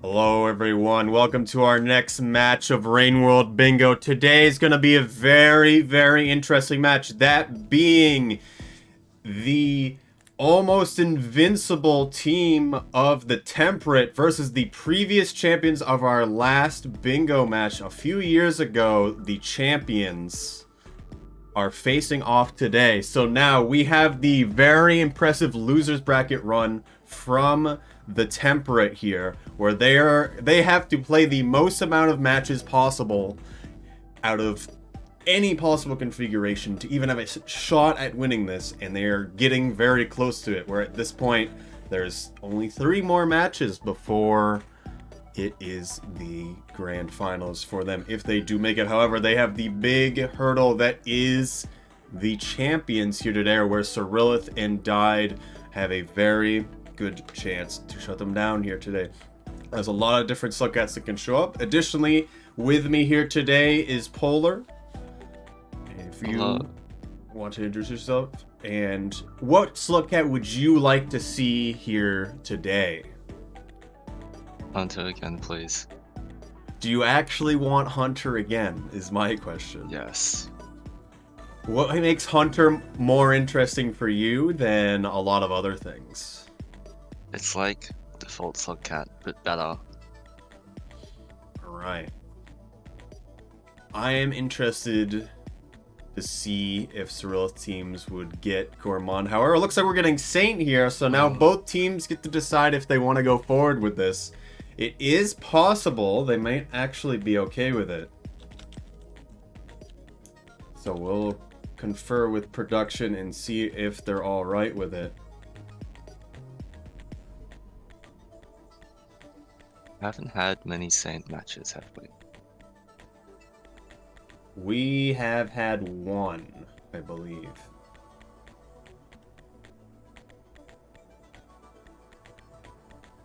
Hello everyone, welcome to our next match of Rain World Bingo. Today is going to be a very interesting match, that being the almost invincible team of the Temperate versus the previous champions of our last bingo match a few years ago. The champions are facing off today. So now we have the very impressive losers bracket run from the Temperate here, where they have to play the most amount of matches possible out of any possible configuration to even have a shot at winning this, and they are getting very close to it, where at this point there's only 3 more matches before it is the grand finals for them, if they do make it. However, they have the big hurdle that is the champions here today, where Cyrillith and Dyed have a very good chance to shut them down here today. There's a lot of different Slugcats that can show up. Additionally, with me here today is Polar. If you want to introduce yourself, and what Slugcat would you like to see here today? Hunter again, please. Do you actually want Hunter again, is my question. Yes. What makes Hunter more interesting for you than a lot of other things? It's like default Slugcat, but better. Alright. I am interested to see if Cyrillith teams would get Gourmand. However, it looks like we're getting Saint here, so now both teams get to decide if they want to go forward with this. It is possible they might actually be okay with it. So we'll confer with production and see if they're alright with it. Haven't had many Saint matches, have we? We have had 1, I believe.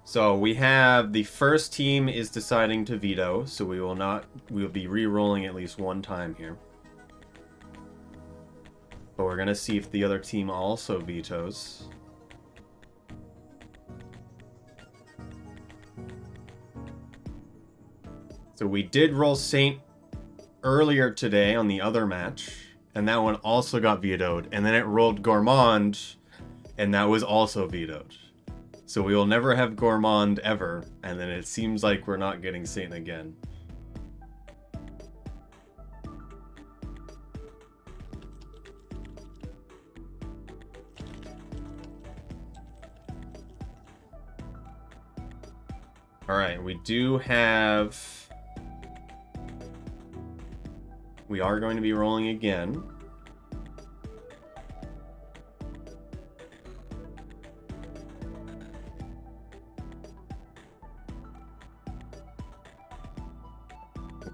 So we have the first team is deciding to veto, so we will be re-rolling at least 1 time here. But we're gonna see if the other team also vetoes. So we did roll Saint earlier today on the other match, and that one also got vetoed. And then it rolled Gourmand, and that was also vetoed. So we will never have Gourmand ever, and then it seems like we're not getting Saint again. Alright, we are going to be rolling again.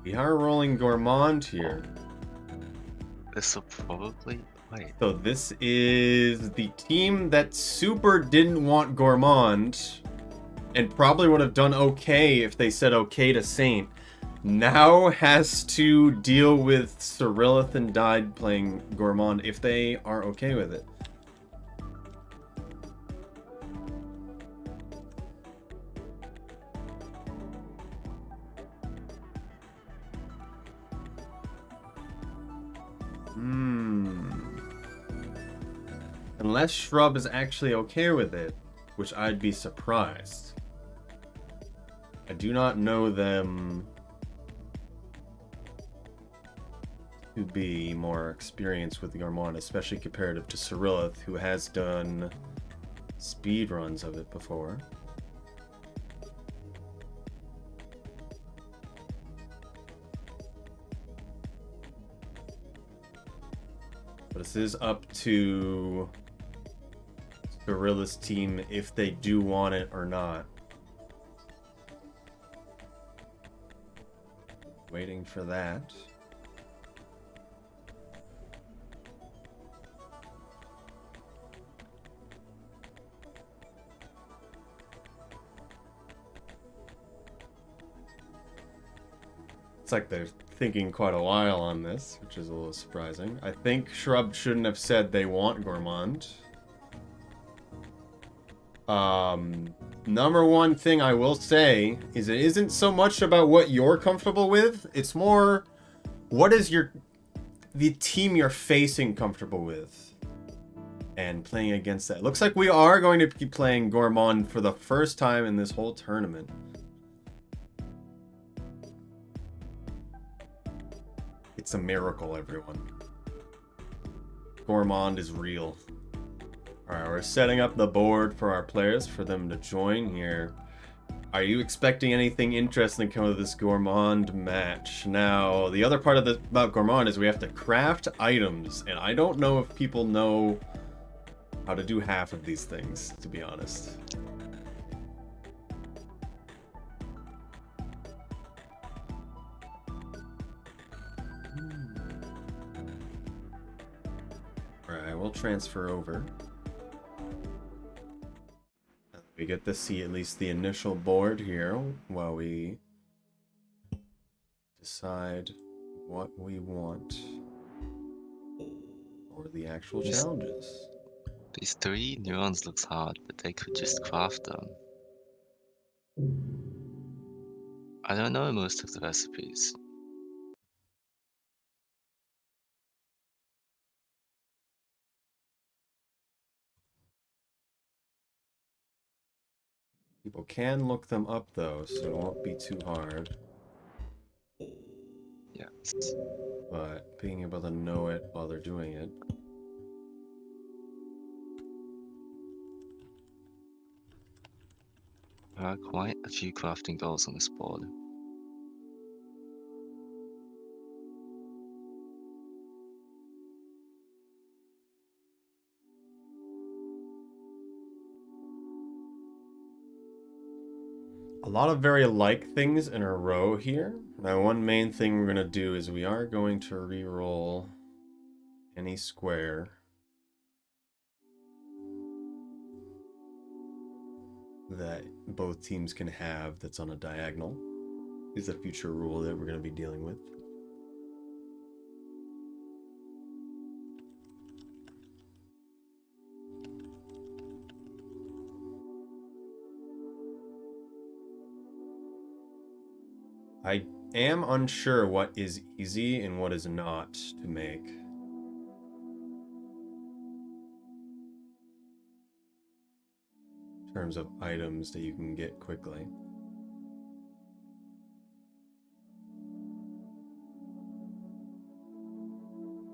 We are rolling Gourmand here. This will probably... Wait. So this is the team that super didn't want Gourmand, and probably would have done okay if they said okay to Saint. Now has to deal with Cyrillith and Dyed playing Gourmand if they are okay with it. Unless Shrub is actually okay with it, which I'd be surprised. I do not know them to be more experienced with Gourmand, especially comparative to Cyrillith, who has done speed runs of it before. But this is up to Cyrillith's team if they do want it or not. Waiting for that. It's like they're thinking quite a while on this, which is a little surprising. I think Shrub shouldn't have said they want Gourmand. number one thing I will say is it isn't so much about what you're comfortable with. It's more, what is the team you're facing comfortable with? And playing against that. Looks like we are going to be playing Gourmand for the first time in this whole tournament. It's a miracle, everyone. Gourmand is real. Alright, we're setting up the board for our players for them to join here. Are you expecting anything interesting to come out of this Gourmand match? Now, the other part of about Gourmand is we have to craft items, and I don't know if people know how to do half of these things, to be honest. Alright, we'll transfer over. We get to see at least the initial board here while we decide what we want for the actual challenges. These 3 neurons looks hard, but they could just craft them. I don't know most of the recipes. People can look them up though, so it won't be too hard. Yes. But being able to know it while they're doing it. There are quite a few crafting goals on this board. A lot of very like things in a row here. Now, one main thing we're going to do is we are going to re-roll any square that both teams can have that's on a diagonal. Is a future rule that we're going to be dealing with. I am unsure what is easy and what is not to make. In terms of items that you can get quickly.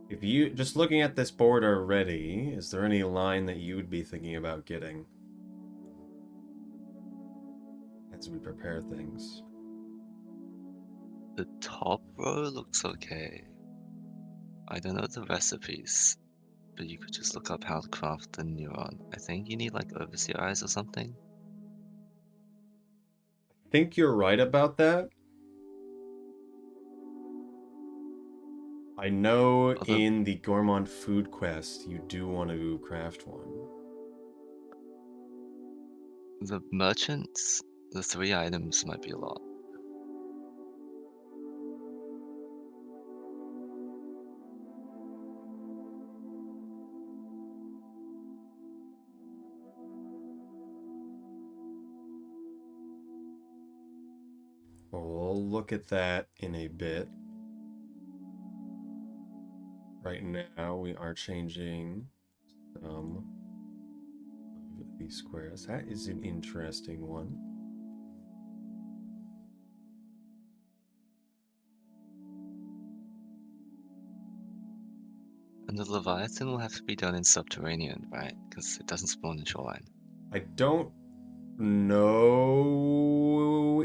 If you, just looking at this board already, is there any line that you would be thinking about getting as we prepare things? The top row looks okay. I don't know the recipes, but you could just look up how to craft the neuron. I think you need like overseer eyes or something. I think you're right about that. I know in the Gourmand food quest you do want to craft one. The merchants, the 3 items might be a lot. We'll look at that in a bit. Right now we are changing some of these squares. That is an interesting one. And the Leviathan will have to be done in subterranean, right? Because it doesn't spawn in shoreline. I don't know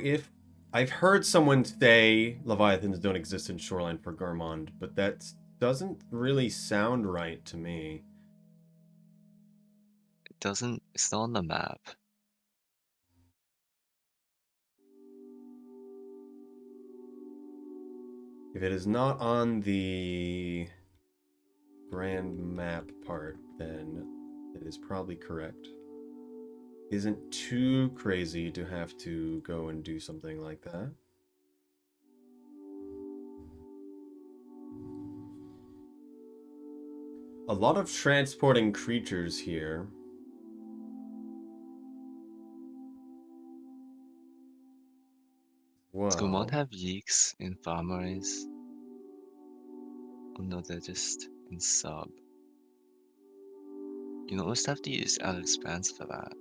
if I've heard someone say Leviathans don't exist in Shoreline for Gourmand, but that doesn't really sound right to me. It doesn't, it's not on the map. If it is not on the grand map part, then it is probably correct. Isn't too crazy to have to go and do something like that. A lot of transporting creatures here. Does Gumon well. have Yeeks in Farmer Race? Oh no, they're just in Sub. You almost have to use Outer Expanse for that.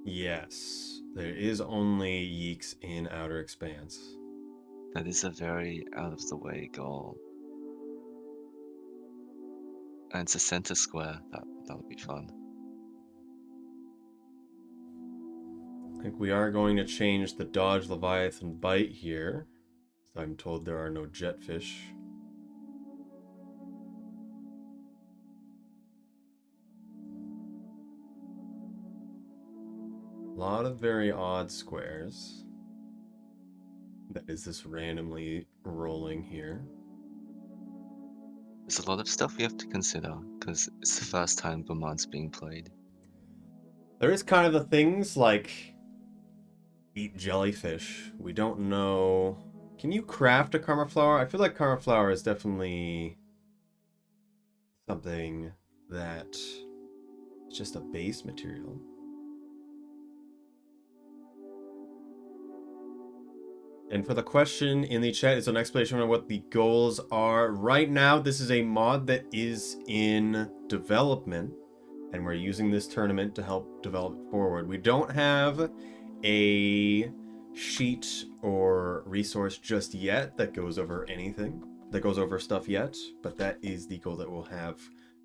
Yes, there is only Yeeks in Outer Expanse. That is a very out of the way goal. And it's a center square. That would be fun. I think we are going to change the Dodge Leviathan Bite here. I'm told there are no jetfish. A lot of very odd squares. That is this randomly rolling here. There's a lot of stuff we have to consider, because it's the first time Gumon's being played. There is kind of the things like eat jellyfish. We don't know. Can you craft a karma flower? I feel like karma flower is definitely something that is just a base material. And for the question in the chat, it's an explanation of what the goals are. Right now, this is a mod that is in development, and we're using this tournament to help develop it forward. We don't have a sheet or resource just yet that goes over anything, that goes over stuff yet, but that is the goal that we'll have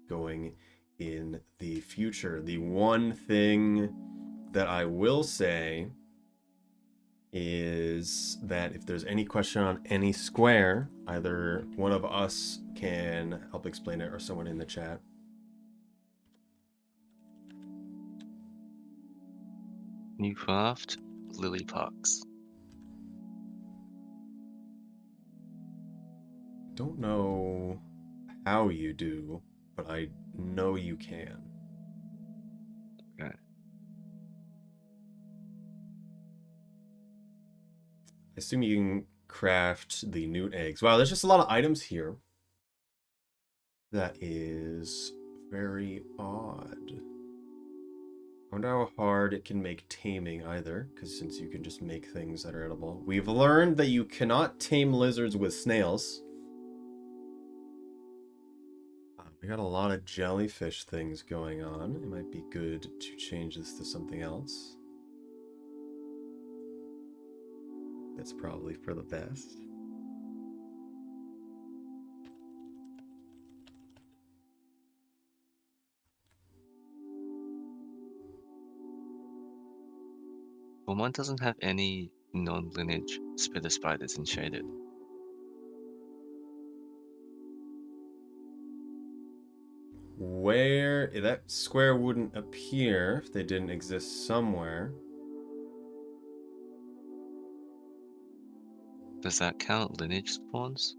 going in the future. The one thing that I will say is that if there's any question on any square, either one of us can help explain it or someone in the chat. New craft, Lily Pucks. Don't know how you do, but I know you can. Okay. I assume you can craft the newt eggs. Wow, there's just a lot of items here. That is very odd. I wonder how hard it can make taming either, because since you can just make things that are edible. We've learned that you cannot tame lizards with snails. We got a lot of jellyfish things going on. It might be good to change this to something else. That's probably for the best. Gumon doesn't have any non-lineage spitter spiders in Shaded. Where that square wouldn't appear if they didn't exist somewhere. Does that count lineage spawns?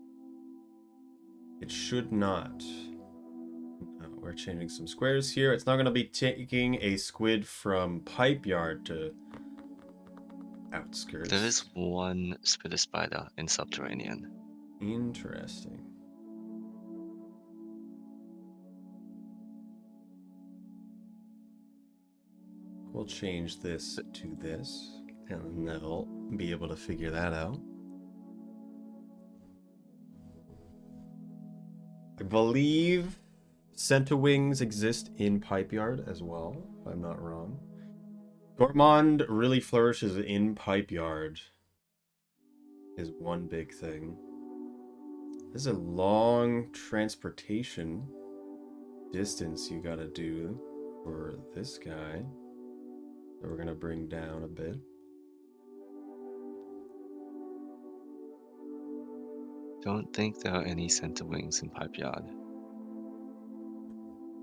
It should not. No, we're changing some squares here. It's not going to be taking a squid from Pipe Yard to outskirts. There is one spitter spider in Subterranean. Interesting. We'll change this to this, and they'll be able to figure that out. I believe Centowings exist in Pipe Yard as well, if I'm not wrong. Gourmand really flourishes in Pipe Yard, is one big thing. There's a long transportation distance you gotta do for this guy that we're gonna bring down a bit. Don't think there are any center wings in Pipe Yard.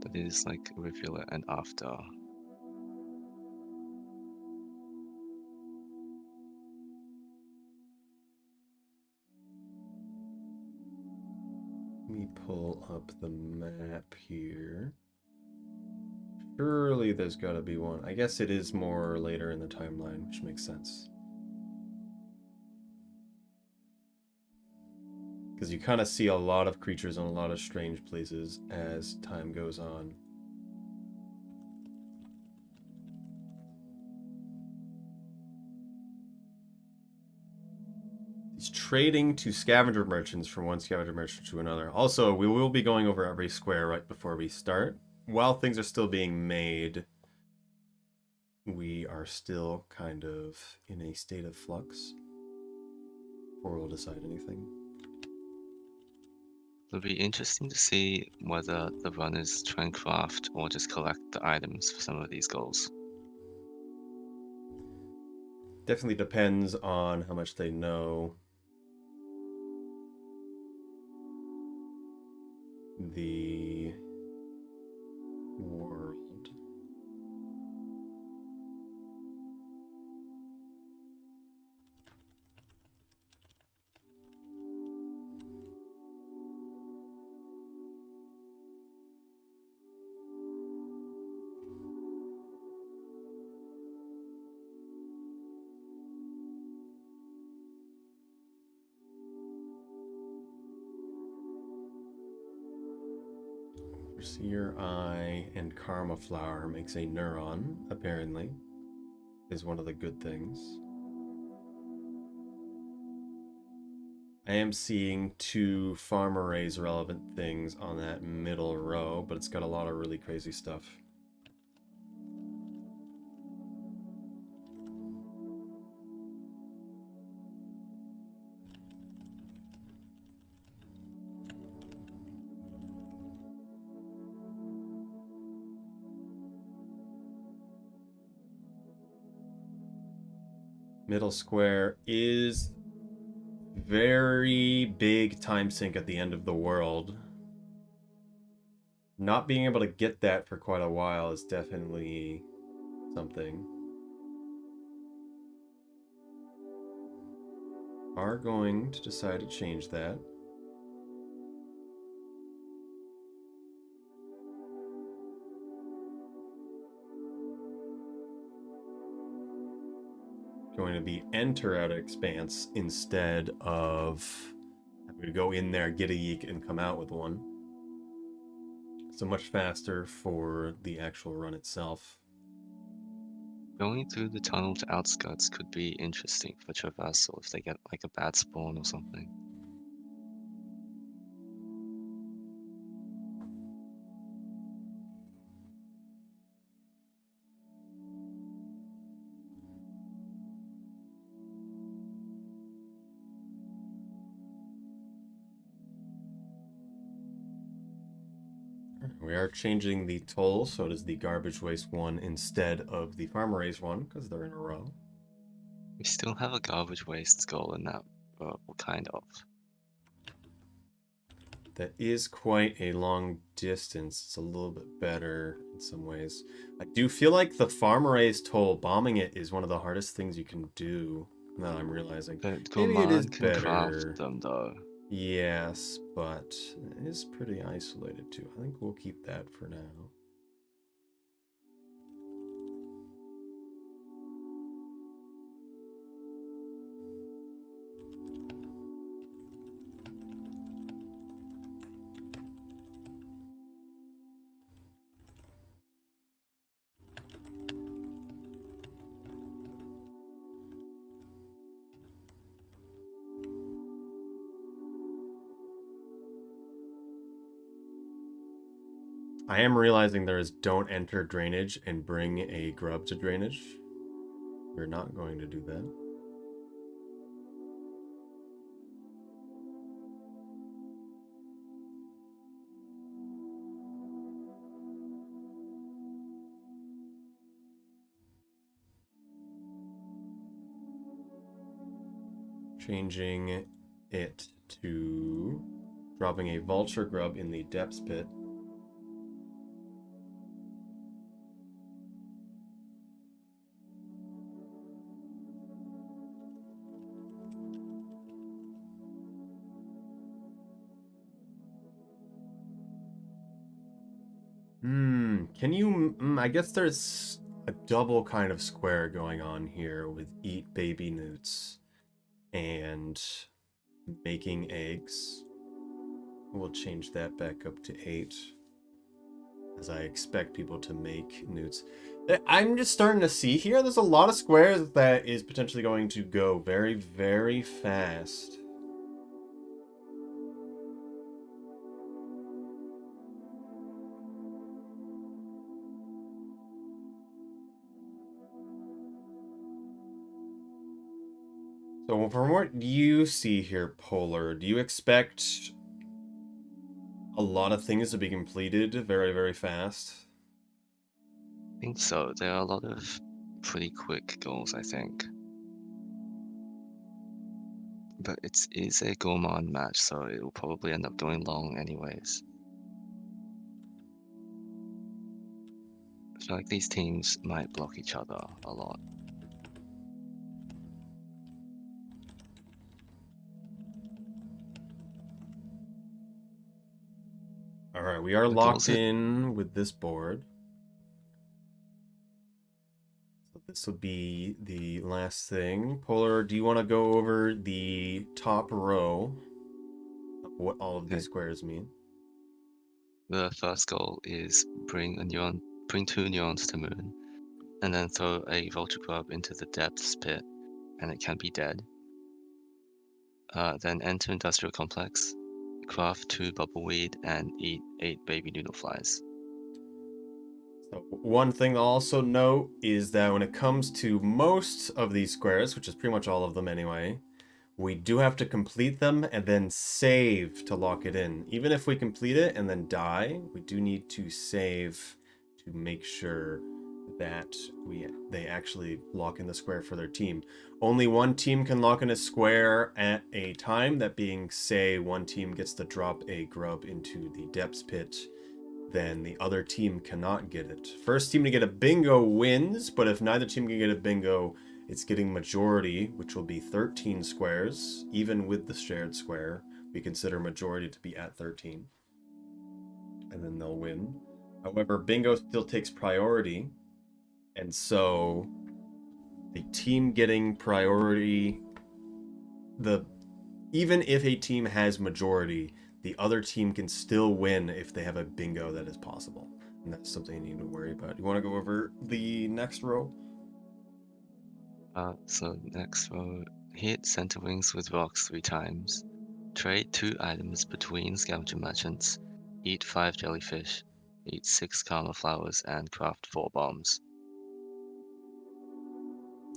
That is like reveal and after. Let me pull up the map here. Surely there's gotta be one. I guess it is more later in the timeline, which makes sense. Because you kind of see a lot of creatures in a lot of strange places as time goes on. It's trading to scavenger merchants from one scavenger merchant to another. Also, we will be going over every square right before we start. While things are still being made, we are still kind of in a state of flux before we'll decide anything. It'll be interesting to see whether the runners try and craft or just collect the items for some of these goals. Definitely depends on how much they know. The world. Seer Eye and Karma Flower makes a neuron, apparently, is one of the good things. I am seeing 2 farm arrays relevant things on that middle row, but it's got a lot of really crazy stuff. Middle square is very big time sink at the end of the world. Not being able to get that for quite a while is definitely something. Are going to decide to change that. Going to be enter out of expanse instead of having to go in there, get a yeek, and come out with one. So much faster for the actual run itself. Going through the tunnel to outskirts could be interesting for traversal if they get like a bad spawn or something. We are changing the toll, so it is the garbage waste one instead of the farm raise one, because they're in a row. We still have a garbage waste goal in that kind of. That is quite a long distance. It's a little bit better in some ways. I do feel like the farm raise toll, bombing it is one of the hardest things you can do. Now I'm realizing. But Maybe it is Gourmand can craft better. them though. Yes, but it is pretty isolated too. I think we'll keep that for now. I am realizing there is don't enter drainage and bring a grub to drainage. We're not going to do that. Changing it to dropping a vulture grub in the depths pit. Can you... I guess there's a double kind of square going on here with eat baby newts and making eggs. We'll change that back up to 8. as I expect people to make newts. I'm just starting to see here, there's a lot of squares that is potentially going to go very, very fast. So from what you see here, Polar, do you expect a lot of things to be completed very, very fast? I think so. There are a lot of pretty quick goals, I think. But it is a gourmand match, so it will probably end up going long anyways. I feel like these teams might block each other a lot. Alright, we are The locked goals are in with this board. So this will be the last thing. Polar, do you want to go over the top row of what all of okay. these squares mean? The first goal is bring two neurons to moon, and then throw a vulture grub into the depths pit, and it can be dead. Then enter industrial complex, craft 2 bubbleweed, and eat 8 baby noodle flies. So one thing to also note is that when it comes to most of these squares, which is pretty much all of them anyway, we do have to complete them and then save to lock it in. Even if we complete it and then die, we do need to save to make sure that they actually lock in the square for their team. Only one team can lock in a square at a time, that being, say, one team gets to drop a grub into the depths pit, then the other team cannot get it. First team to get a bingo wins, but if neither team can get a bingo, it's getting majority, which will be 13 squares. Even with the shared square, we consider majority to be at 13. And then they'll win. However, bingo still takes priority, and so the team getting priority, even if a team has majority, the other team can still win if they have a bingo that is possible. And that's something you need to worry about. You want to go over the next row? So next row, hit center wings with rocks 3 times. Trade 2 items between scavenger merchants. Eat 5 jellyfish. Eat 6 karma flowers and craft 4 bombs.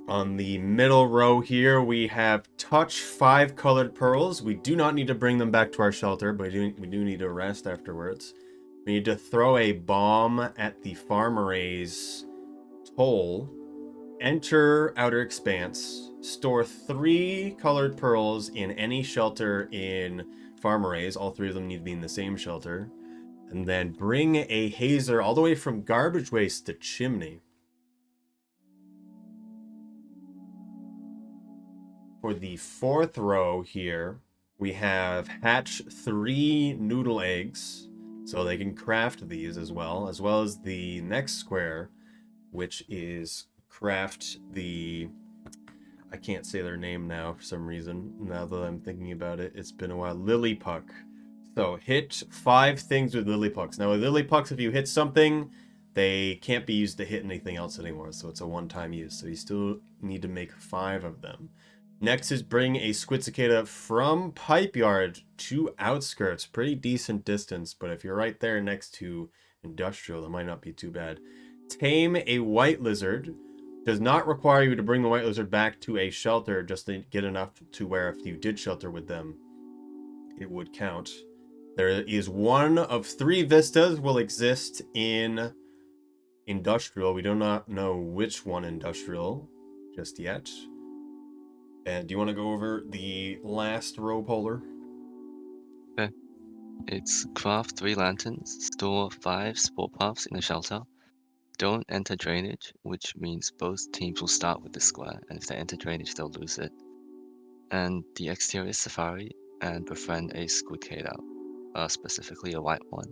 On the middle row here, we have touch 5 colored pearls. We do not need to bring them back to our shelter, but we do need to rest afterwards. We need to throw a bomb at the farm array's toll. Enter Outer Expanse. Store 3 colored pearls in any shelter in farm arrays. All 3 of them need to be in the same shelter. And then bring a hazer all the way from garbage waste to chimney. For the 4th row here, we have hatch 3 noodle eggs, so they can craft these as well as the next square, which is craft the, I can't say their name now for some reason, now that I'm thinking about it. It's been a while. Lily Puck. So hit 5 things with Lily Pucks. Now with Lily Pucks, if you hit something, they can't be used to hit anything else anymore, so it's a one-time use. So you still need to make 5 of them. Next is bring a squid cicada from Pipe Yard to Outskirts. Pretty decent distance, but if you're right there next to Industrial, that might not be too bad. Tame a white lizard. Does not require you to bring the white lizard back to a shelter, just to get enough to where if you did shelter with them, it would count. There is 1 of 3 vistas will exist in Industrial. We do not know which one Industrial just yet. And do you want to go over the last row, Polar? Okay. It's craft 3 lanterns, store 5 sport puffs in a shelter. Don't enter drainage, which means both teams will start with the square, and if they enter drainage, they'll lose it. And the exterior safari, and befriend a squid out, specifically a white one,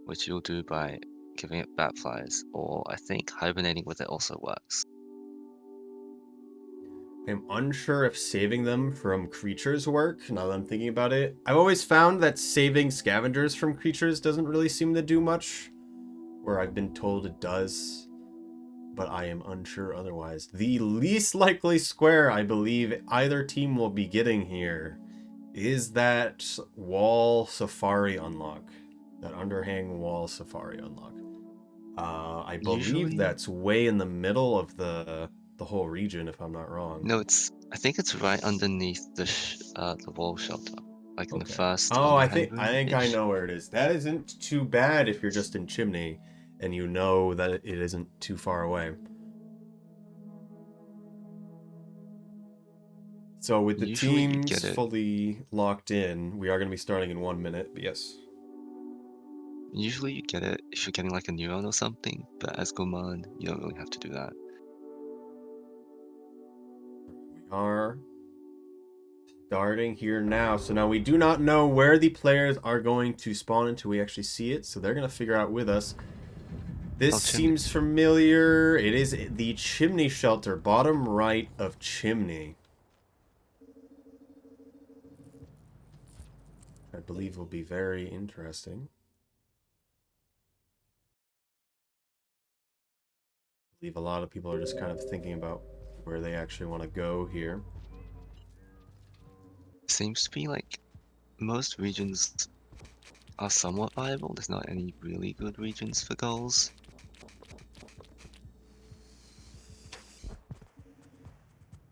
which you'll do by giving it bat flies, or I think hibernating with it also works. I'm unsure if saving them from creatures work, now that I'm thinking about it. I've always found that saving scavengers from creatures doesn't really seem to do much. Or I've been told it does, but I am unsure otherwise. The least likely square I believe either team will be getting here is that wall safari unlock. That underhang wall safari unlock. I believe Usually, that's way in the middle of the whole region, if I'm not wrong. no, I think it's right underneath the wall shelter, like in the Okay. first Oh, I underhang think I room-ish. know where it is. That isn't too bad if you're just in Chimney and you know that it isn't too far away. So with the Usually you get teams it. fully locked in, we are going to be starting in 1 minute. But yes, Usually you get it if you're getting like a neuron or something, but as Gourmand, you don't really have to do that. we are starting here now. So now we do not know where the players are going to spawn until we actually see it. So they're going to figure out with us. This Oh, chimney. seems familiar. It is the chimney shelter, bottom right of chimney. I believe will be very interesting. I believe a lot of people are just kind of thinking about where they actually want to go here. Seems to be like most regions are somewhat viable. There's not any really good regions for goals.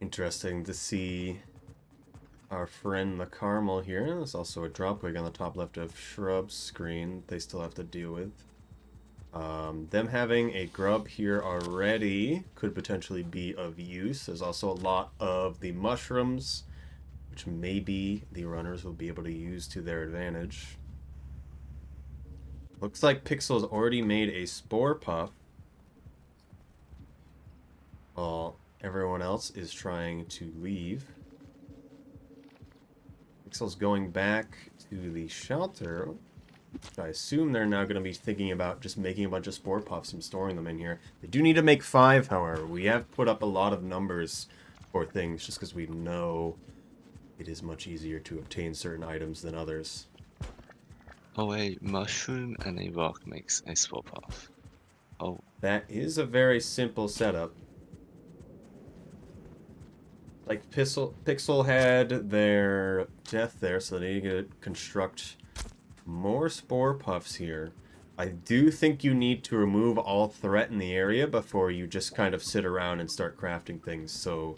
Interesting to see our friend the Caramel here. There's also a dropwig on the top left of Shrub's screen they still have to deal with. Them having a grub here already could potentially be of use. There's also a lot of the mushrooms, which maybe the runners will be able to use to their advantage. Looks like Pixel's already made a spore puff, while everyone else is trying to leave. Pixel's going back to the shelter. I assume they're now going to be thinking about just making a bunch of spore puffs and storing them in here. They do need to make 5, however. We have put up a lot of numbers for things just because we know it is much easier to obtain certain items than others. Oh, a mushroom and a rock makes a swap off. Oh, That is a very simple setup. Like Pixel had their death there, so they need to construct more spore puffs here. I do think you need to remove all threat in the area before you just kind of sit around and start crafting things. So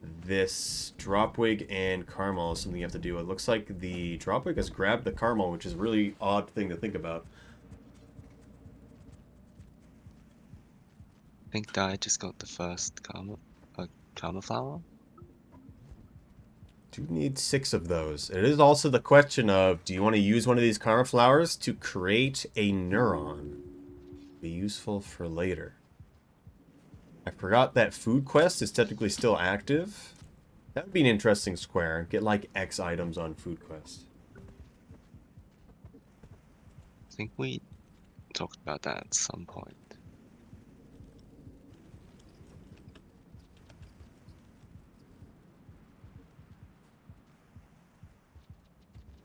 this Dropwig and Caramel is something you have to do. It looks like the Dropwig has grabbed the Caramel, which is a really odd thing to think about. I think Dai just got the first karma flower. Do need 6 of those. It is also the question of, do you want to use one of these Karma Flowers to create a neuron? Be useful for later. I forgot that food quest is technically still active. That would be an interesting square. Get like X items on food quest. I think we talked about that at some point.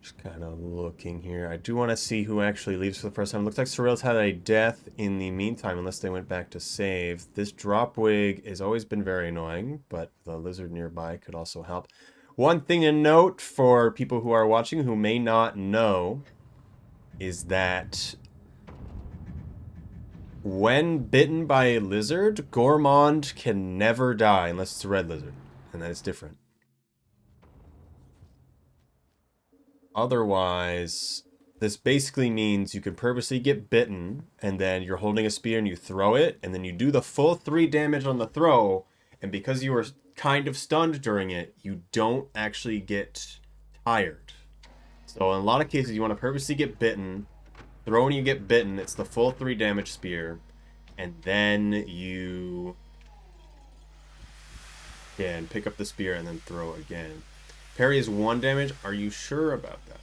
Just kind of looking here. I do want to see who actually leaves for the first time. Looks like Surreal's had a death in the meantime, unless they went back to save. This Dropwig has always been very annoying, but the lizard nearby could also help. One thing to note for people who are watching who may not know is that when bitten by a lizard, Gourmand can never die unless it's a red lizard, and that is different. Otherwise, this basically means you can purposely get bitten, and then you're holding a spear and you throw it, and then you do the full 3 damage on the throw, and because you were kind of stunned during it, you don't actually get tired. So in a lot of cases, you want to purposely get bitten, throw when you get bitten, it's the full 3 damage spear, and then you can pick up the spear and then throw again. Parry is 1 damage. Are you sure about that?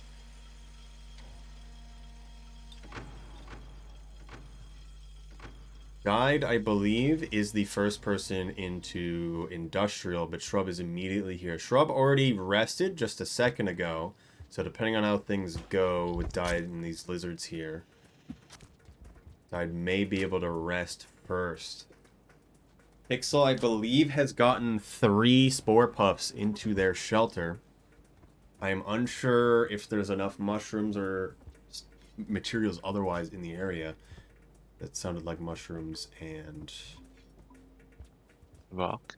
Guide, I believe, is the first person into Industrial, but Shrub is immediately here. Shrub already rested just a second ago, so depending on how things go with Guide and these lizards here, I may be able to rest first. Pixel, I believe, has gotten 3 Spore Puffs into their shelter. I am unsure if there's enough mushrooms or materials otherwise in the area. That sounded like mushrooms and... Rock.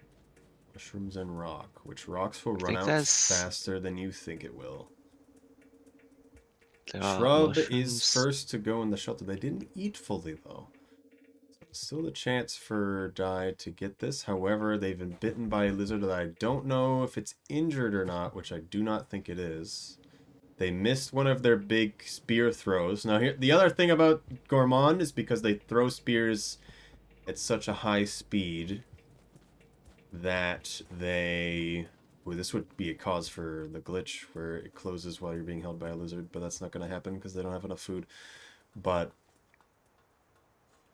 Mushrooms and rock. Which rocks will I run think out there's faster than you think it will. there are Shrub is mushrooms. first to go in the shelter. They didn't eat fully, though. Still the chance for Dye to get this. However, they've been bitten by a lizard that I don't know if it's injured or not, which I do not think it is. They missed one of their big spear throws. Now, here, the other thing about Gourmand is because they throw spears at such a high speed that they... Ooh, this would be a cause for the glitch where it closes while you're being held by a lizard, but that's not going to happen because they don't have enough food. But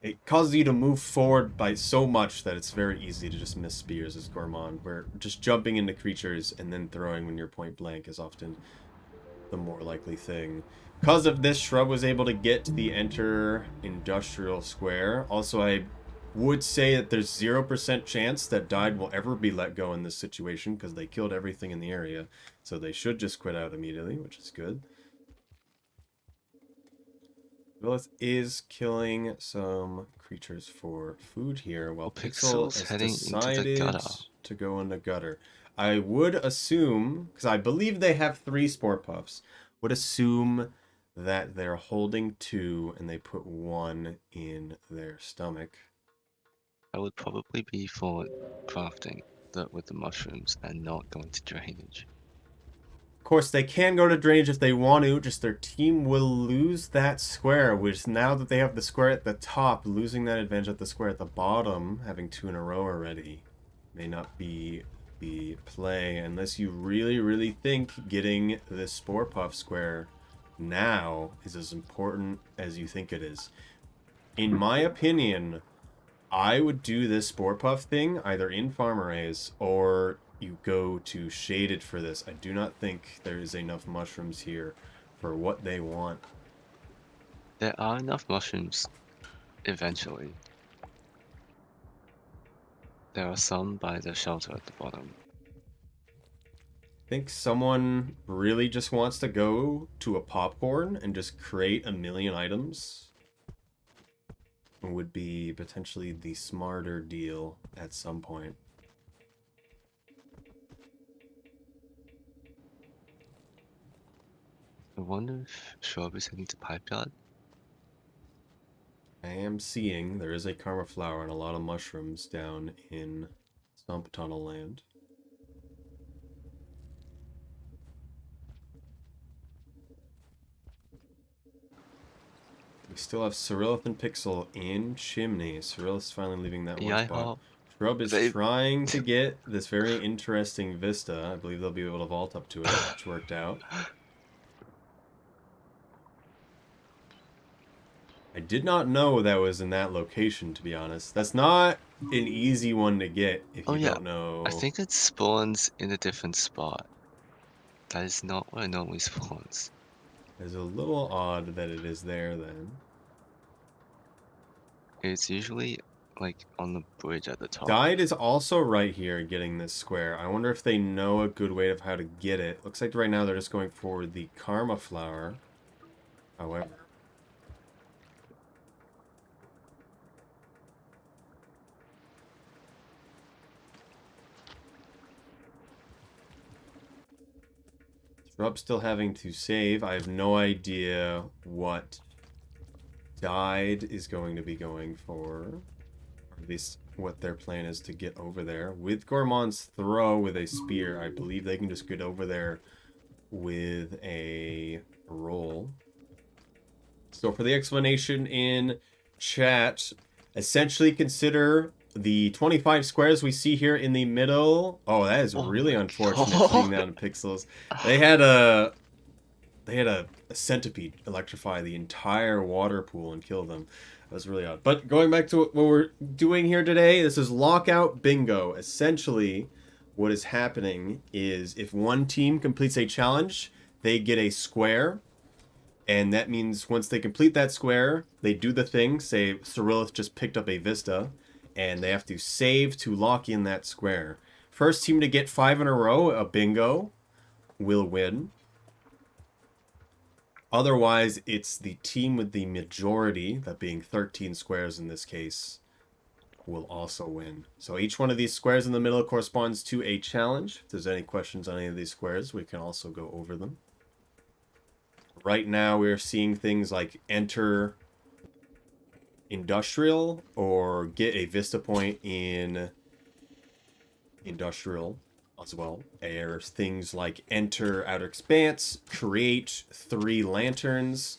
it causes you to move forward by so much that it's very easy to just miss spears as Gourmand, where just jumping into creatures and then throwing when you're point blank is often the more likely thing. Because of this, Shrub was able to get to the enter industrial square. Also, I would say that there's 0% chance that Dyed will ever be let go in this situation because they killed everything in the area. So they should just quit out immediately, which is good. Lilith is killing some creatures for food here, while Pixel Pixel's has heading into the decided gutter. to go in the gutter. I would assume, because I believe they have 3 Spore Puffs, would assume that they're holding 2 and they put 1 in their stomach. That would probably be for crafting with the mushrooms and not going to drainage. Of course, they can go to drainage if they want to, just their team will lose that square, which now that they have the square at the top, losing that advantage at the square at the bottom, having 2 in a row already, may not be the play, unless you really, really think getting this Spore Puff square now is as important as you think it is. In my opinion, I would do this Spore Puff thing either in Farm Arrays or you go to Shaded for this. I do not think there is enough mushrooms here for what they want. There are enough mushrooms eventually. There are some by the shelter at the bottom. I think someone really just wants to go to a popcorn and just create a million items would be potentially the smarter deal at some point. I wonder if Shrub is heading to Pipe Yard. I am seeing there is a Karma Flower and a lot of mushrooms down in Stump Tunnel Land. We still have Cyrillith and Pixel in Chimney. Cyrillith's finally leaving that one spot. Hop. Shrub is trying to get this very interesting vista. I believe they'll be able to vault up to it, which worked out. I did not know that was in that location, to be honest. That's not an easy one to get if you don't know. I think it spawns in a different spot. That is not where it normally spawns. It's a little odd that it is there then. It's usually like on the bridge at the top. Guide is also right here getting this square. I wonder if they know a good way of how to get it. Looks like right now they're just going for the Karma Flower. However, Shrub's still having to save. I have no idea what Died is going to be going for. Or at least what their plan is to get over there. With Gourmand's throw with a spear, I believe they can just get over there with a roll. So for the explanation in chat, essentially consider the 25 squares we see here in the middle. Oh, that is really unfortunate seeing that in pixels. They had a centipede electrify the entire water pool and kill them. That was really odd. But going back to what we're doing here today, this is Lockout Bingo. Essentially, what is happening is if one team completes a challenge, they get a square. And that means once they complete that square, they do the thing. Say Cyrillith just picked up a Vista, and they have to save to lock in that square. First team to get 5 in a row, a bingo, will win. Otherwise, it's the team with the majority, that being 13 squares in this case, will also win. So each one of these squares in the middle corresponds to a challenge. If there's any questions on any of these squares, we can also go over them. Right now, we're seeing things like enter industrial or get a vista point in industrial as well. There's things like enter outer expanse, create 3 lanterns.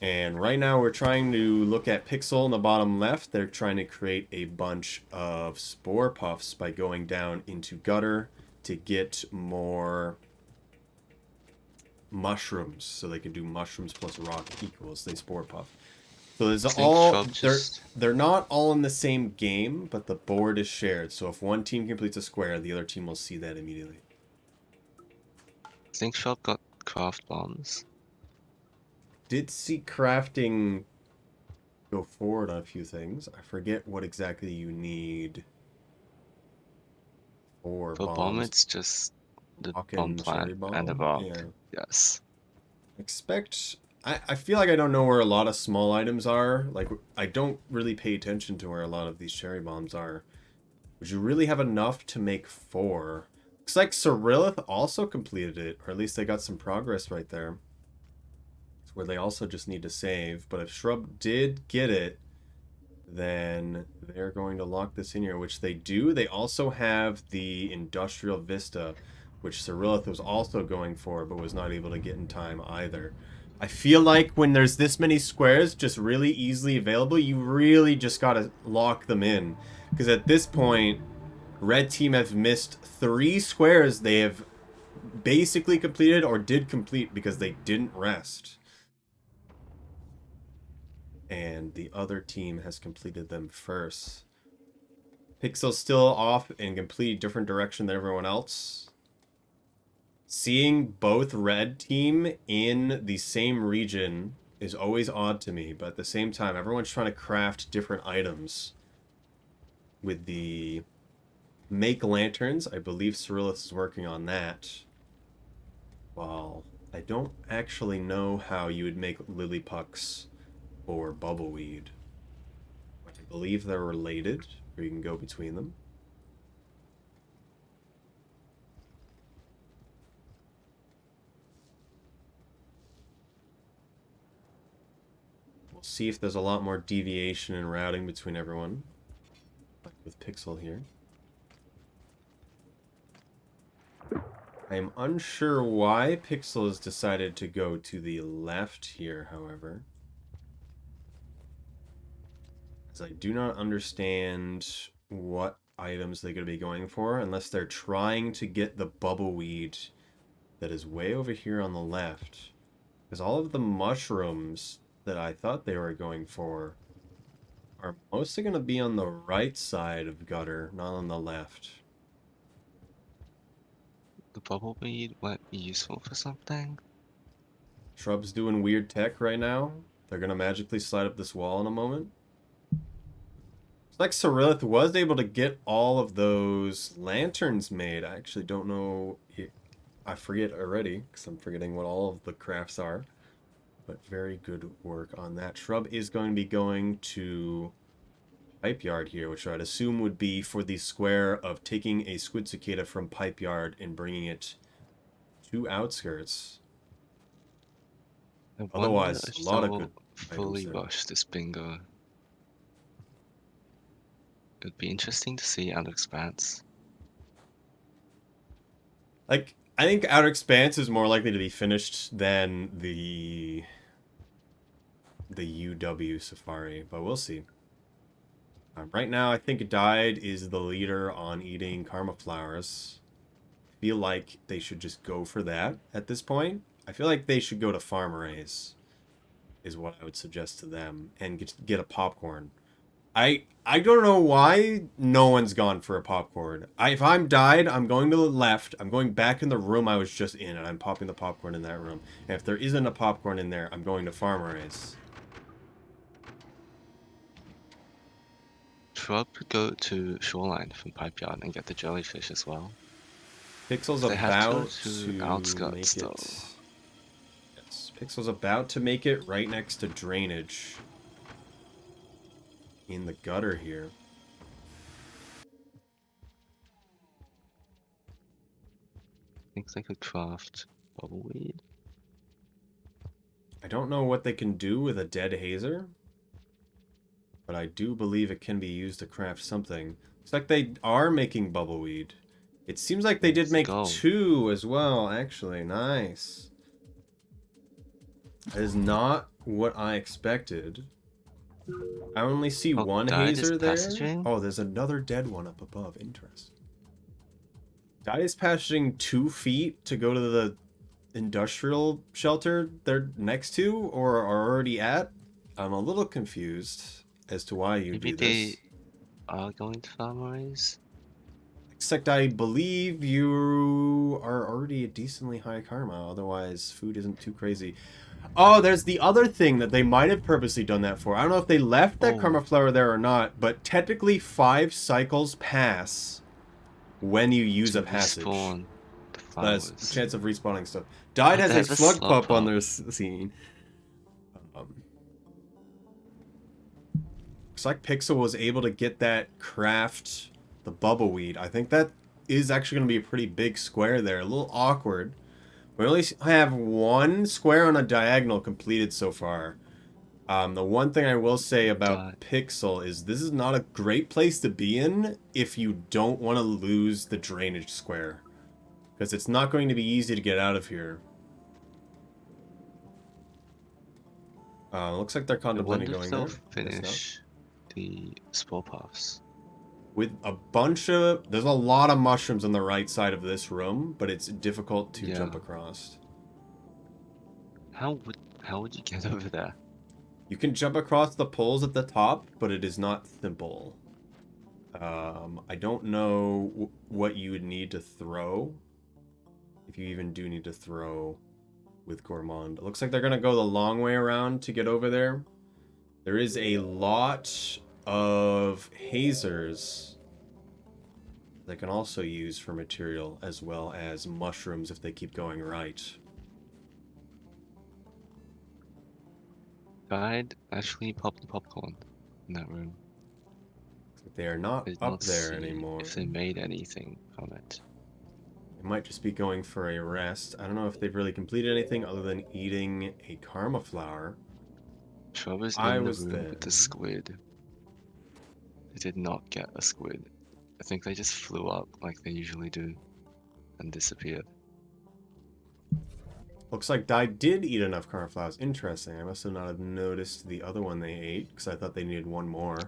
And right now we're trying to look at Pixel in the bottom left. They're trying to create a bunch of spore puffs by going down into gutter to get more mushrooms. So they can do mushrooms plus rock equals the spore puff. So there's all they're not all in the same game, but the board is shared. So if one team completes a square, the other team will see that immediately. I think Shrub got craft bombs. Did see crafting go forward on a few things. I forget what exactly you need for bombs. Bomb, it's just the rock bomb and plant cherry bomb. and the rock. Yeah. Yes. Expect. I feel like I don't know where a lot of small items are. Like, I don't really pay attention to where a lot of these cherry bombs are. Would you really have enough to make 4? Looks like Cyrillith also completed it, or at least they got some progress right there. It's where they also just need to save. But if Shrub did get it, then they're going to lock this in here, which they do. They also have the Industrial Vista, which Cyrillith was also going for, but was not able to get in time either. I feel like when there's this many squares just really easily available, you really just gotta lock them in. Because at this point, red team have missed 3 squares they have basically completed or did complete because they didn't rest. And the other team has completed them first. Pixel's still off in complete different direction than everyone else. Seeing both red team in the same region is always odd to me, but at the same time, everyone's trying to craft different items. With the make lanterns, I believe Cyrillith is working on that. Well, I don't actually know how you would make lily pucks or bubbleweed. I believe they're related, or you can go between them. We'll see if there's a lot more deviation in routing between everyone. Like with Pixel here. I am unsure why Pixel has decided to go to the left here, however. As I do not understand what items they're going to be going for, unless they're trying to get the bubbleweed that is way over here on the left. Because all of the mushrooms that I thought they were going for are mostly going to be on the right side of gutter, not on the left. The bubbleweed might be useful for something. Shrub's doing weird tech right now. They're going to magically slide up this wall in a moment. It's like Cyrillith was able to get all of those lanterns made. I actually don't know. I forget already, because I'm forgetting what all of the crafts are. But very good work on that. Shrub is going to be going to Pipe Yard here, which I'd assume would be for the square of taking a Squid Cicada from Pipe Yard and bringing it to Outskirts. Otherwise, a lot of good fully items rush this bingo. It'd be interesting to see Outer Expanse. Like, I think Outer Expanse is more likely to be finished than the UW Safari, but we'll see. Right now, I think Died is the leader on eating Karma Flowers. I feel like they should just go for that at this point. I feel like they should go to Farm Raise, is what I would suggest to them, and get a popcorn. I don't know why no one's gone for a popcorn. If I'm died, I'm going to the left. I'm going back in the room I was just in, and I'm popping the popcorn in that room. And if there isn't a popcorn in there, I'm going to Farmer Race. Shrub could go to Shoreline from Pipe Yard and get the jellyfish as well. Pixel's They have to go about to to outskirts make though. it... Yes, Pixel's about to make it right next to drainage. In the gutter here. Think they could craft bubbleweed. I don't know what they can do with a dead hazer, but I do believe it can be used to craft something. Looks like they are making bubbleweed. It seems like they did Let's make go. 2 as well, actually. Nice. That is not what I expected. I only see one Died is hazer there. passaging? Oh, there's another dead one up above. Interesting. Died is passaging 2 feet to go to the industrial shelter they're next to or are already at. I'm a little confused as to why you Maybe do they this. are going to Farmer Race. Except I believe you are already a decently high karma, otherwise food isn't too crazy. Oh, there's the other thing that they might have purposely done that for. I don't know if they left that karma flower there or not, but technically 5 cycles pass when you use a passage. Respawn the That's flowers. chance of respawning stuff. Died Oh, has they a have a slug slug pup on pup. their scene. Looks like Pixel was able to get that craft the bubbleweed. I think that is actually going to be a pretty big square there. A little awkward. We only have 1 square on a diagonal completed so far. The one thing I will say about Pixel is this is not a great place to be in if you don't want to lose the drainage square. Because it's not going to be easy to get out of here. Looks like they're contemplating going there. I wonder if they'll finish the spore paths. With a bunch of... There's a lot of mushrooms on the right side of this room, but it's difficult to jump across. How would you get over there? You can jump across the poles at the top, but it is not simple. I don't know what you would need to throw. If you even do need to throw with Gourmand. It looks like they're going to go the long way around to get over there. There is a lot of hazers they can also use for material, as well as mushrooms if they keep going right. Guide actually popped the popcorn in that room. They are not up there anymore. If they made anything from it. They might just be going for a rest. I don't know if they've really completed anything other than eating a karma flower. Trevor's in the room with the squid. They did not get a squid. I think they just flew up like they usually do and disappeared. Looks like Dai did eat enough karma flowers. Interesting. I must have not have noticed the other one they ate because I thought they needed 1 more.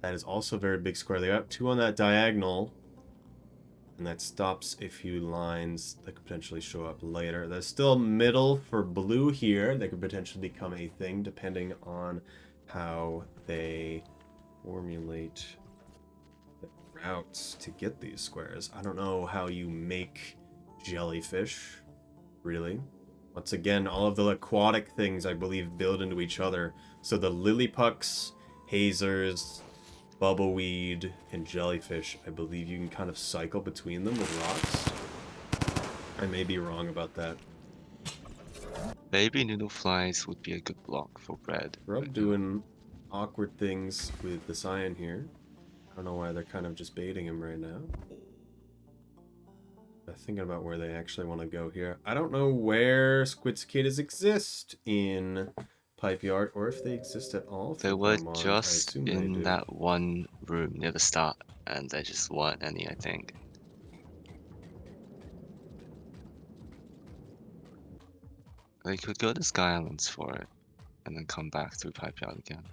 That is also a very big square. They got 2 on that diagonal. And that stops a few lines that could potentially show up later. There's still middle for blue here. That could potentially become a thing depending on how they formulate the routes to get these squares. I don't know how you make jellyfish, really. Once again, all of the aquatic things, I believe, build into each other. So the lillipucks, hazers, bubbleweed, and jellyfish, I believe you can kind of cycle between them with rocks. I may be wrong about that. Baby noodle flies would be a good block for bread. Grub doing awkward things with the cyan here. I don't know why they're kind of just baiting him right now. I'm thinking about where they actually want to go here. I don't know where squid cicadas exist in Pipe Yard, or if they exist at all. They were just in that one room near the start, and there just weren't any, I think. They could go to Sky Islands for it, and then come back through Pipe Yard again.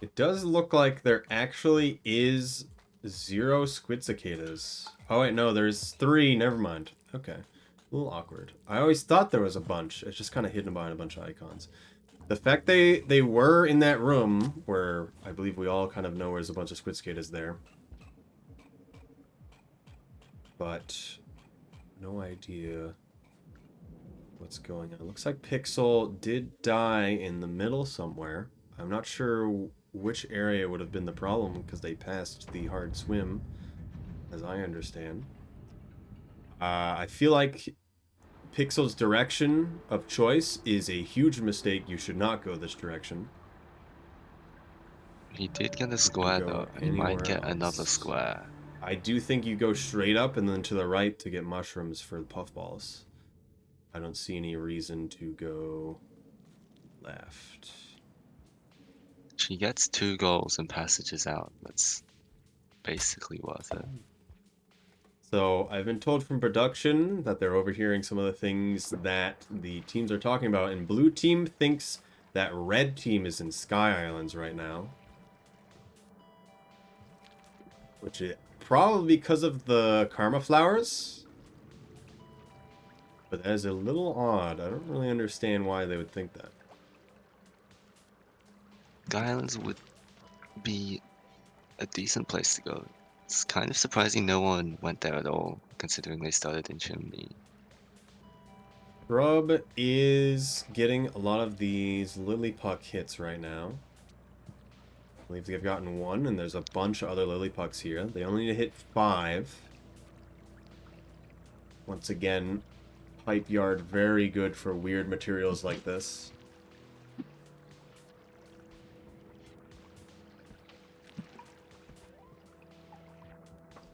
It does look like there actually is 0 squid cicadas. Oh wait, no, there's 3. Never mind. Okay. A little awkward. I always thought there was a bunch. It's just kind of hidden behind a bunch of icons. The fact they were in that room where I believe we all kind of know there's a bunch of squid cicadas there. But no idea what's going on. Looks like Pixel did die in the middle somewhere. I'm not sure which area would have been the problem because they passed the hard swim, as I understand. I feel like Pixel's direction of choice is a huge mistake. You should not go this direction. He did get a You can square go though. He might anywhere get another else. square. I do think you go straight up and then to the right to get mushrooms for the puffballs. I don't see any reason to go left. She gets 2 goals and passages out. That's basically worth it. So I've been told from production that they're overhearing some of the things that the teams are talking about, and blue team thinks that red team is in Sky Islands right now. Which is probably because of the karma flowers. But that is a little odd. I don't really understand why they would think that. Islands would be a decent place to go. It's kind of surprising no one went there at all, considering they started in Chimney. Grub is getting a lot of these lily puck hits right now. I believe they've gotten 1, and there's a bunch of other lily pucks here. They only need to hit 5. Once again, pipe yard very good for weird materials like this.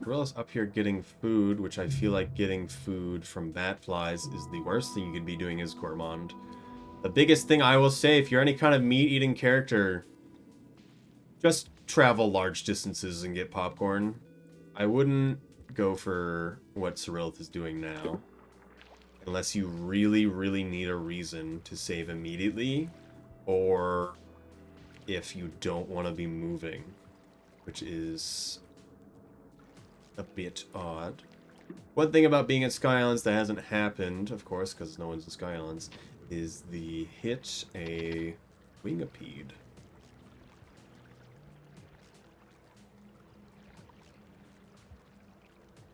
Gorilla's up here getting food, which I feel like getting food from bat flies is the worst thing you could be doing as Gourmand. The biggest thing I will say, if you're any kind of meat-eating character, just travel large distances and get popcorn. I wouldn't go for what Cyrilith is doing now. Unless you really, really need a reason to save immediately. Or if you don't want to be moving. Which is a bit odd. One thing about being at Sky Islands that hasn't happened, of course, because no one's at Sky Islands, is the hit a wingipede.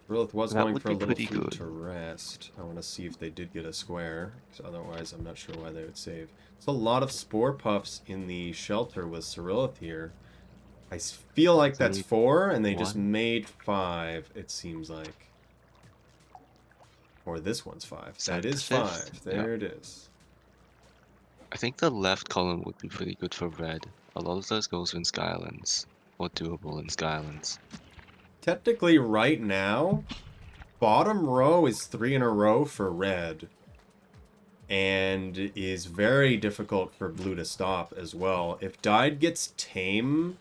Lilith was That going would for a be little pretty food good. to rest. I want to see if they did get a square, because otherwise I'm not sure why they would save. There's a lot of spore puffs in the shelter with Cyrilith here. I feel like that's 4, and they just made 5, it seems like. Or this one's 5. That is 5. There it is. I think the left column would be pretty good for red. A lot of those goals are in Sky Islands, or doable in Sky Islands. Technically, right now, bottom row is 3 in a row for red. And is very difficult for blue to stop as well. If Dyed gets tame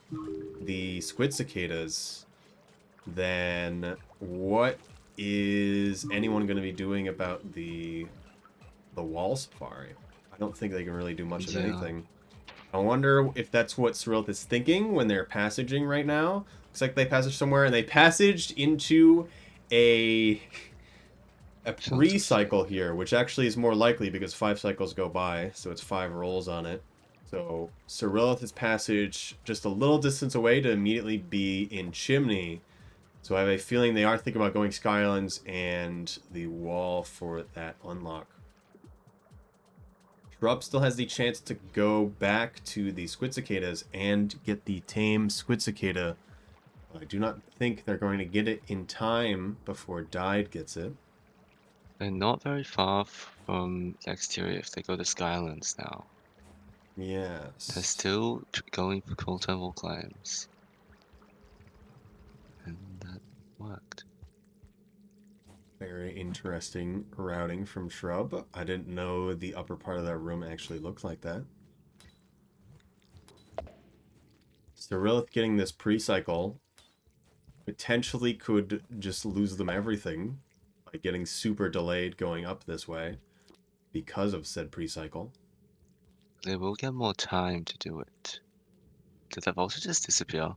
the squid cicadas, then what is anyone going to be doing about the wall safari? I don't think they can really do much of anything. I wonder if that's what Cyrilith is thinking when they're passaging right now. Looks like they passaged somewhere, and they passaged into a pre-cycle here, which actually is more likely because 5 cycles go by, so it's 5 rolls on it. So Cyrilith is passage just a little distance away to immediately be in Chimney. So I have a feeling they are thinking about going Sky Islands and the wall for that unlock. Shrub still has the chance to go back to the squid cicadas and get the tame squid cicada. I do not think they're going to get it in time before Dyed gets it. They're not very far from the exterior if they go to Sky Islands now. Yes. They're still going for cold climbs. And that worked. Very interesting routing from Shrub. I didn't know the upper part of that room actually looked like that. Cyrilith getting this pre-cycle potentially could just lose them everything by getting super delayed going up this way because of said pre-cycle. They will get more time to do it. Did that vulture just disappear?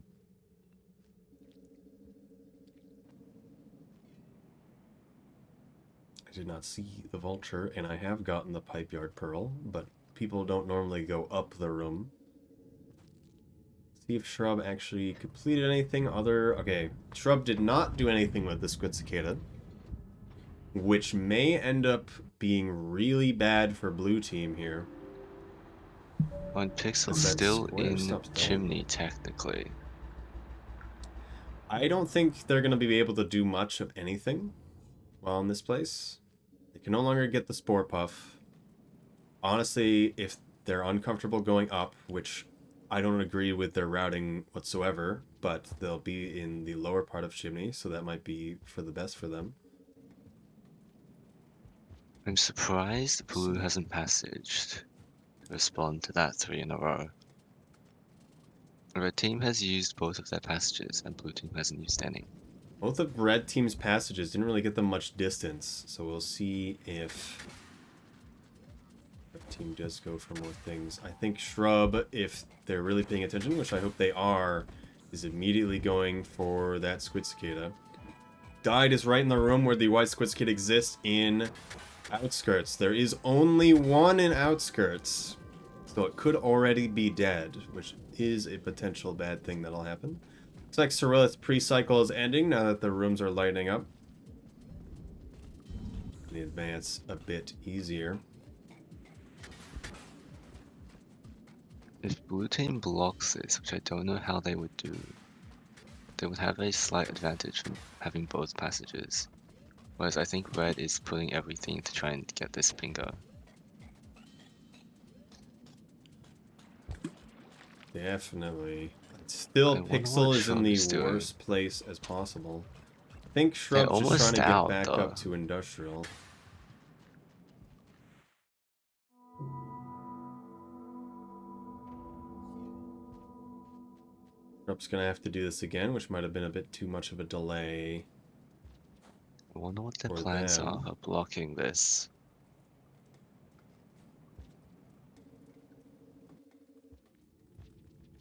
I did not see the vulture, and I have gotten the pipe yard pearl, but people don't normally go up the room. See if Shrub actually completed anything other... Okay, Shrub did not do anything with the Squid Cicada, which may end up being really bad for blue team here. On Pixel As that still square in stops going. Chimney, technically. I don't think they're going to be able to do much of anything while in this place. They can no longer get the Spore Puff. Honestly, if they're uncomfortable going up, which I don't agree with their routing whatsoever, but they'll be in the lower part of Chimney, so that might be for the best for them. I'm surprised Blue hasn't passaged to respond to that 3 in a row. Red team has used both of their passages, and Blue team hasn't used any. Both of Red team's passages didn't really get them much distance, so we'll see if Red team does go for more things. I think Shrub, if they're really paying attention, which I hope they are, is immediately going for that Squid Cicada. Died is right in the room where the white Squid Cicada exists in Outskirts. There is only one in Outskirts, so it could already be dead, which is a potential bad thing that'll happen. Looks like Cyrilith's pre-cycle is ending now that the rooms are lighting up. The advance a bit easier. If Blue team blocks this, which I don't know how they would do, they would have a slight advantage from having both passages. Whereas I think Red is putting everything to try and get this bingo. Definitely. Still, Pixel is in the worst place as possible. I think Shrub's just trying to get back up to Industrial. Shrub's gonna have to do this again, which might have been a bit too much of a delay. I wonder what their plans are for blocking this.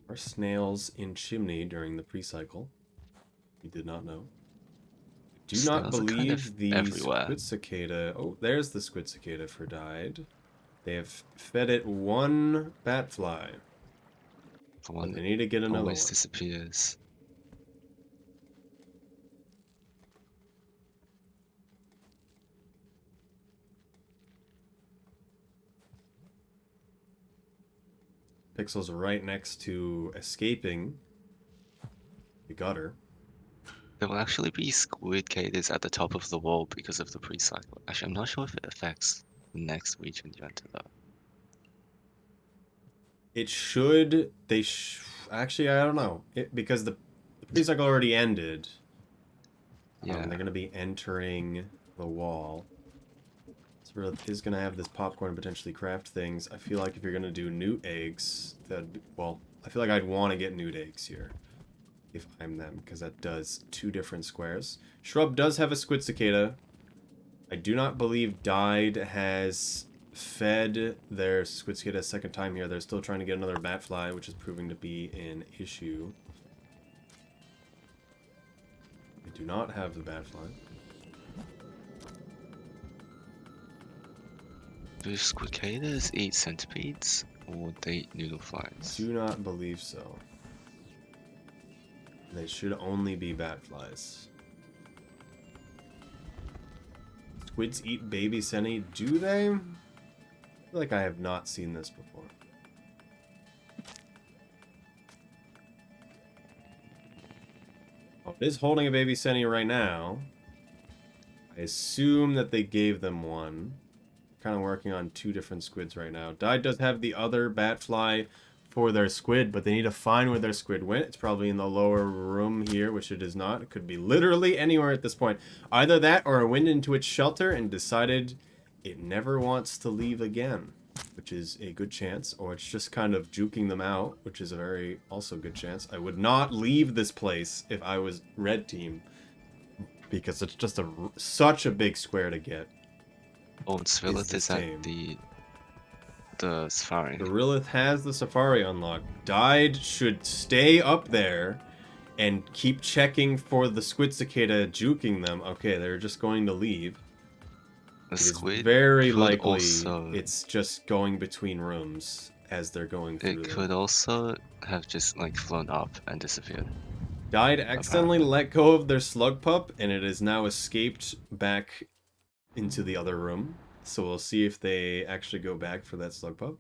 Are snails in Chimney during the pre-cycle? You did not know. Do not believe the Squid Cicada... Oh, there's the Squid Cicada for died. They have fed it one bat fly. The one they need to get another always one. Disappears. Pixel's right next to escaping the gutter. There will actually be Squid Caters at the top of the wall because of the pre-cycle. Actually, I'm not sure if it affects the next region you enter though. It should. Actually, I don't know. Because the pre-cycle already ended. Yeah. They're going to be entering the wall. So is going to have this popcorn and potentially craft things. I feel like if you're going to do newt eggs, well, I feel like I'd want to get newt eggs here. If I'm them, because that does 2 different squares. Shrub does have a Squid Cicada. I do not believe Died has fed their Squid Cicada a second time here. They're still trying to get another Batfly, which is proving to be an issue. They do not have the Batfly. Do Squid Caters eat centipedes, or they eat noodle flies? Do not believe so. They should only be bat flies. Squids eat baby seni, do they? I feel like I have not seen this before. Oh, it is holding a baby seni right now. I assume that they gave them one. Kind of working on 2 different squids right now. Dai does have the other bat fly for their squid, but they need to find where their squid went. It's probably in the lower room here, which it is not. It could be literally anywhere at this point. Either that or it went into its shelter and decided it never wants to leave again, which is a good chance. Or it's just kind of juking them out, which is a very also good chance. I would not leave this place if I was red team, because it's just such a big square to get. Oh, Svilith is at the safari. Cyrilith has the safari unlocked. Died should stay up there and keep checking for the Squid Cicada juking them. Okay, they're just going to leave. The It is squid very could likely also it's just going between rooms as they're going through it them. could also have just like flown up and disappeared. Died accidentally Apparently. let go of their slug pup, and it has now escaped back into the other room. So we'll see if they actually go back for that slug pup.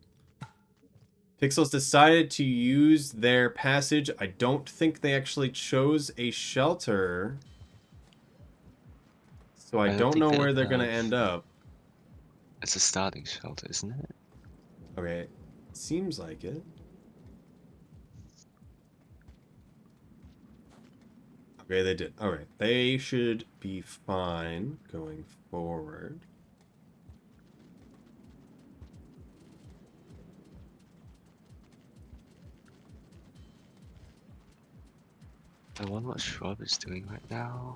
Pixels decided to use their passage. I don't think they actually chose a shelter. So I I don't don't think know they'll where they're going to have. end up. It's a starting shelter, isn't it? Okay, seems like it. Okay, they did. Alright, they should be fine going forward. I wonder what Shrub is doing right now.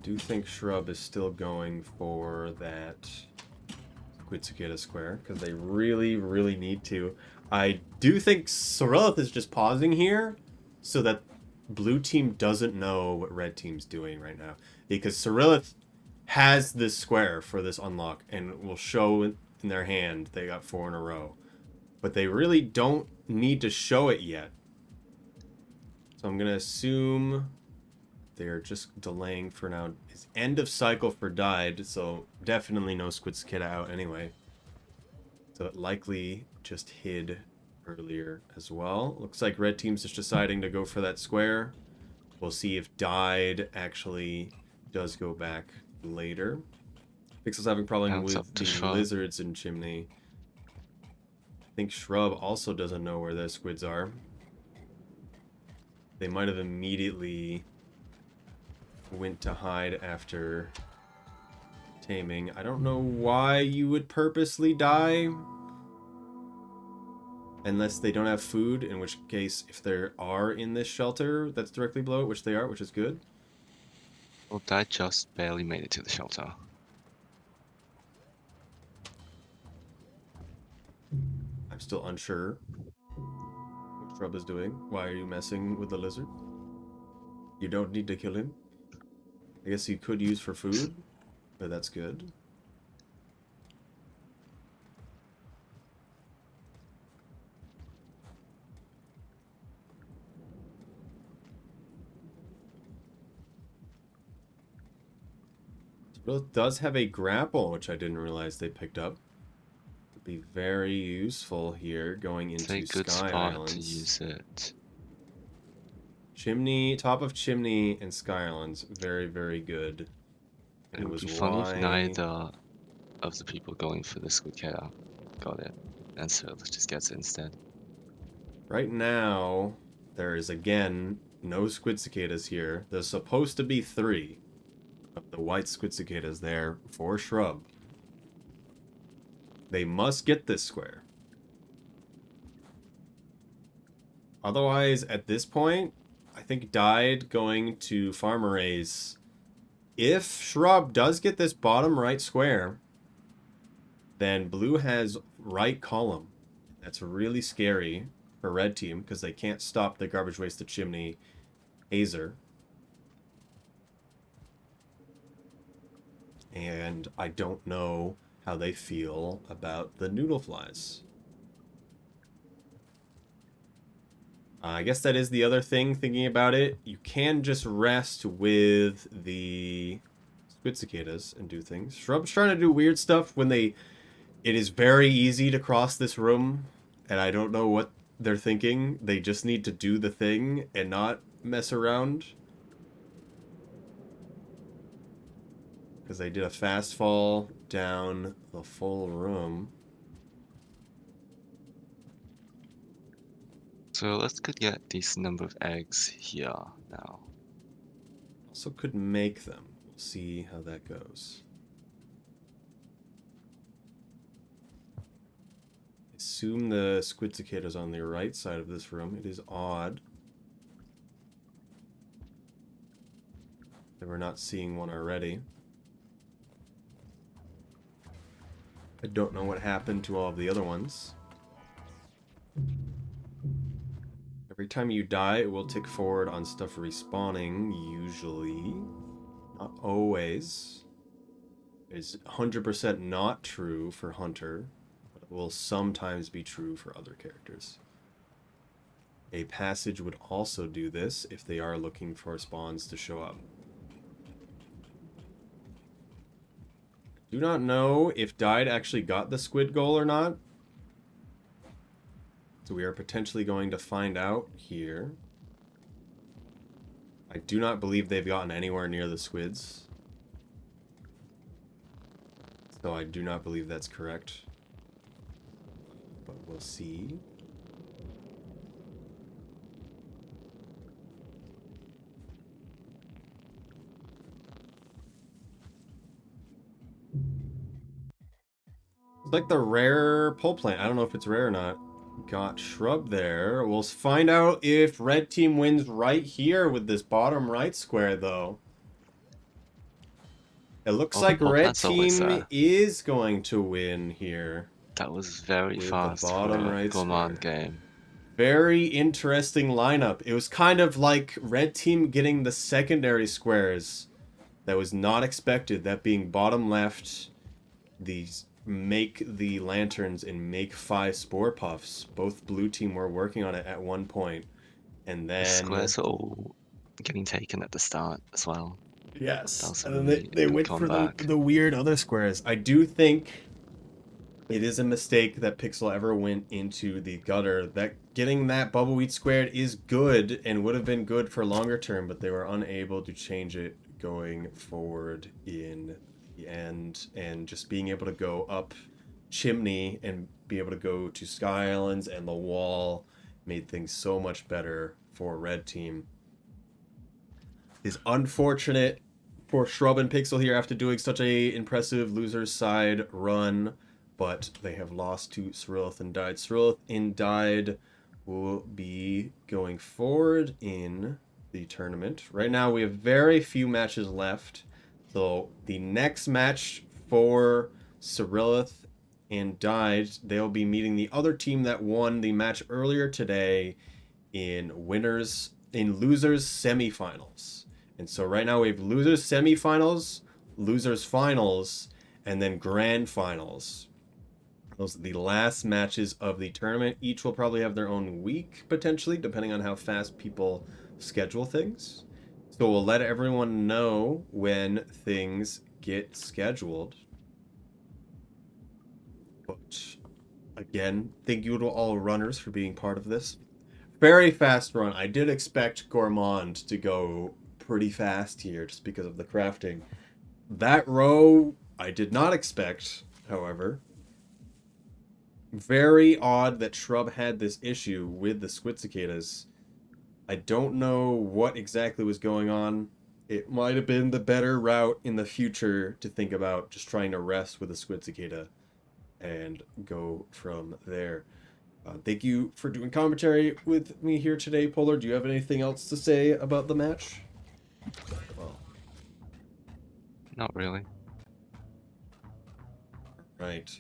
Do think Shrub is still going for that Quetzalcoatl square, because they really, really need to. I do think Sorelith is just pausing here so that blue team doesn't know what red team's doing right now. Because Sorelith has this square for this unlock and will show in their hand they got 4 in a row. But they really don't need to show it yet. So I'm going to assume they're just delaying for now. It's end of cycle for Died, so definitely no Squidskid out anyway. So it likely just hid earlier as well. Looks like red team's just deciding to go for that square. We'll see if Died actually does go back later. Pixel's having problem Now it's up with to the Shrub. lizards in Chimney. I think Shrub also doesn't know where the squids are. They might have immediately went to hide after taming. I don't know why you would purposely die. Unless they don't have food, in which case, if they are in this shelter that's directly below it, which they are, which is good. Well, that just barely made it to the shelter. I'm still unsure what Shrub is doing. Why are you messing with the lizard? You don't need to kill him. I guess you could use for food, but that's good. It does have a grapple, which I didn't realize they picked up. Would be very useful here going It's a into good Sky spot to Islands. use it. Chimney, top of Chimney and Sky Islands, very, very good. And It it would was be funny if why... neither of the people going for the Slugcat got it, and so let's just get it instead. Right now, there is again no squid cicadas here. There's supposed to be 3 of the white squid cicadas there for Shrub. They must get this square. Otherwise, at this point, I think Died going to Farmer Raise. If Shrub does get this bottom right square, then blue has right column. That's really scary for red team because they can't stop the garbage waste to Chimney Hazer. And I don't know how they feel about the noodle flies. I guess that is the other thing, thinking about it. You can just rest with the squid cicadas and do things. Shrub's trying to do weird stuff when they... It is very easy to cross this room, and I don't know what they're thinking. They just need to do the thing and not mess around. Because they did a fast fall down the full room. So let's could get a decent number of eggs here now. Also could make them. We'll see how that goes. Assume the squid cicada is on the right side of this room. It is odd that we're not seeing one already. I don't know what happened to all of the other ones. Every Every time you die, it will tick forward on stuff respawning, usually. Not always. It's 100% not true for Hunter, but it will sometimes be true for other characters. A passage would also do this if they are looking for spawns to show up. Do not know if Died actually got the squid goal or not. So we are potentially going to find out here. I do not believe they've gotten anywhere near the squids. So I do not believe that's correct. But we'll see. It's like the rare pole plant. I don't know if it's rare or not. Got shrub there. We'll find out if red team wins right here with this bottom right square, though. It looks like red team is going to win here. That was very with fast the bottom for right Gourmand square. game. Very interesting lineup. It was kind of like red team getting the secondary squares. That was not expected. That being bottom left, these make the lanterns and make 5 spore puffs. Both blue team were working on it at one point. And then... The squares are all getting taken at the start as well. Yes. And then they went for the weird other squares. I do think it is a mistake that Pixel ever went into the gutter. That getting that bubbleweed squared is good and would have been good for longer term, but they were unable to change it going forward in the end. And just being able to go up chimney and be able to go to Sky Islands and the wall made things so much better for red team. It's unfortunate for Shrub and Pixel here after doing such a impressive loser's side run, but they have lost to Cerulean and Died. Cerulean and Died will be going forward in the tournament. Right now we have very few matches left, so the next match for Cerulean and Died, they'll be meeting the other team that won the match earlier today in losers semifinals. And so right now we have losers semifinals, losers finals, and then grand finals. Those are the last matches of the tournament. Each will probably have their own week, potentially, depending on how fast people schedule things. So we'll let everyone know when things get scheduled. But again, thank you to all runners for being part of this. Very fast run. I did expect Gourmand to go pretty fast here just because of the crafting. That row I did not expect, however. Very odd that Shrub had this issue with the squid cicadas. I don't know what exactly was going on. It might have been the better route in the future to think about just trying to rest with a squid cicada and go from there. Thank you for doing commentary with me here today, Polar. Do you have anything else to say about the match? Well, not really. Right.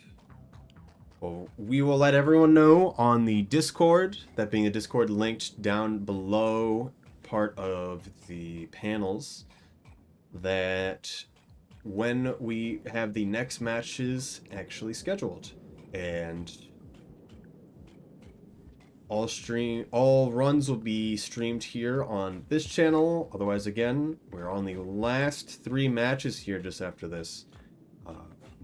Well, we will let everyone know on the Discord, that being the Discord linked down below part of the panels, that when we have the next matches actually scheduled. And all runs will be streamed here on this channel. Otherwise, again, we're on the last 3 matches here just after this.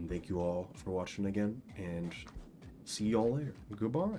Thank you all for watching again, and see you all later. Goodbye.